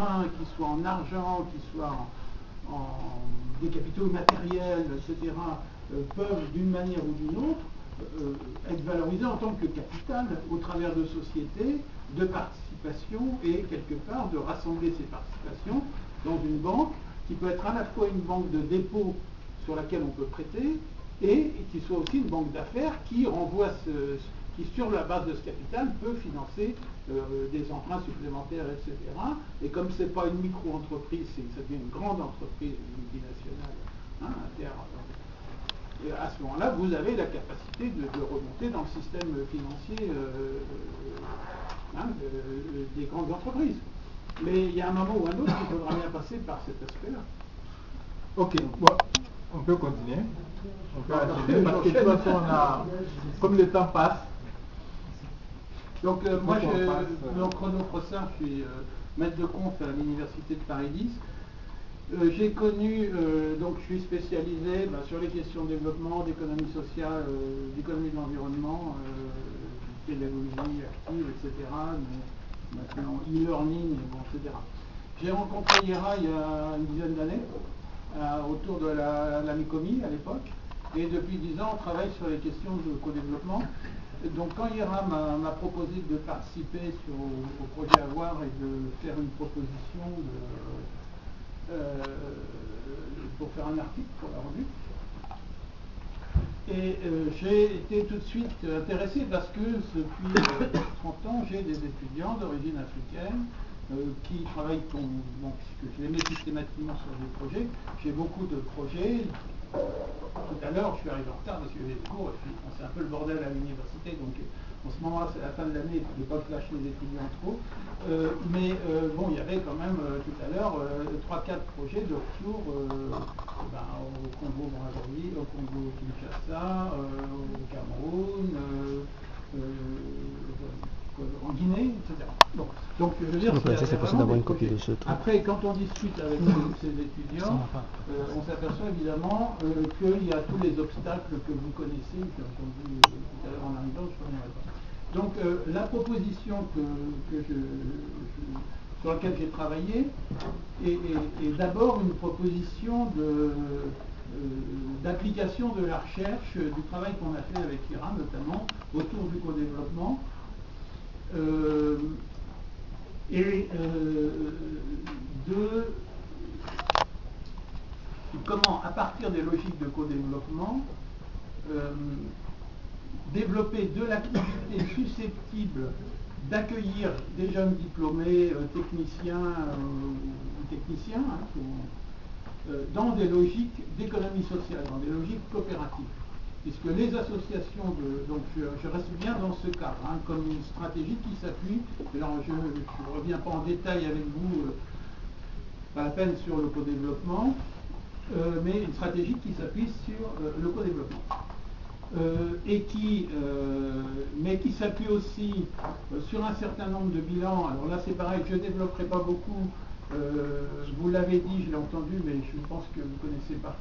emprunt, qu'il soit en argent, qu'il soit en des capitaux matériels, etc., peuvent d'une manière ou d'une autre être valorisés en tant que capital au travers de sociétés, de participation et quelque part de rassembler ces participations dans une banque qui peut être à la fois une banque de dépôt sur laquelle on peut prêter et qui soit aussi une banque d'affaires qui renvoie qui sur la base de ce capital peut financer des emprunts supplémentaires, etc. Et comme ce n'est pas une micro-entreprise, ça devient une grande entreprise multinationale, hein, et à ce moment-là, vous avez la capacité de remonter dans le système financier des grandes entreprises. Mais il y a un moment ou un autre, il faudra bien passer par cet aspect-là. Ok, bon, on peut continuer. On peut accéder, parce que de toute façon, comme le temps passe. Donc moi, donc Renaud Frossard, je suis maître de conf à l'université de Paris 10. J'ai connu, donc je suis spécialisé sur les questions de développement, d'économie sociale, d'économie de l'environnement, pédagogie active, etc. Mais maintenant e-learning, etc. J'ai rencontré IRA il y a une dizaine d'années, autour de la MECOMI à l'époque, et depuis 10 ans on travaille sur les questions de co-développement. Donc quand IRA m'a proposé de participer au projet Avoir et de faire une proposition pour faire un article pour la revue. Et j'ai été tout de suite intéressé parce que depuis 30 ans, j'ai des étudiants d'origine africaine qui travaillent, donc je les mets systématiquement sur des projets. J'ai beaucoup de projets. Tout à l'heure, je suis arrivé en retard parce que j'ai des cours, c'est un peu le bordel à l'université, donc en ce moment-là, c'est la fin de l'année, il ne faut pas clasher les étudiants trop. Mais bon, il y avait quand même tout à l'heure 3-4 projets de retour au Congo-Brazzaville, au Congo-Kinshasa, au Cameroun, en Guinée, etc. Bon. Donc, je veux dire, c'est possible d'avoir une copie de ce truc. Après, quand on discute avec ces étudiants, on s'aperçoit évidemment qu'il y a tous les obstacles que vous connaissez, que j'ai entendu tout à l'heure en arrivant, je ne reviendrai pas. Donc, la proposition sur laquelle j'ai travaillé est d'abord une proposition d'application de la recherche, du travail qu'on a fait avec IRA notamment, autour du co-développement. De comment, à partir des logiques de co-développement, développer de l'activité susceptible d'accueillir des jeunes diplômés, techniciens dans des logiques d'économie sociale, dans des logiques coopératives. Puisque les associations donc je reste bien dans ce cadre, comme une stratégie qui s'appuie, alors je ne reviens pas en détail avec vous, pas la peine sur le co-développement, mais une stratégie qui s'appuie sur le co-développement. Mais qui s'appuie aussi sur un certain nombre de bilans. Alors là c'est pareil, je ne développerai pas beaucoup, vous l'avez dit, je l'ai entendu, mais je pense que vous connaissez par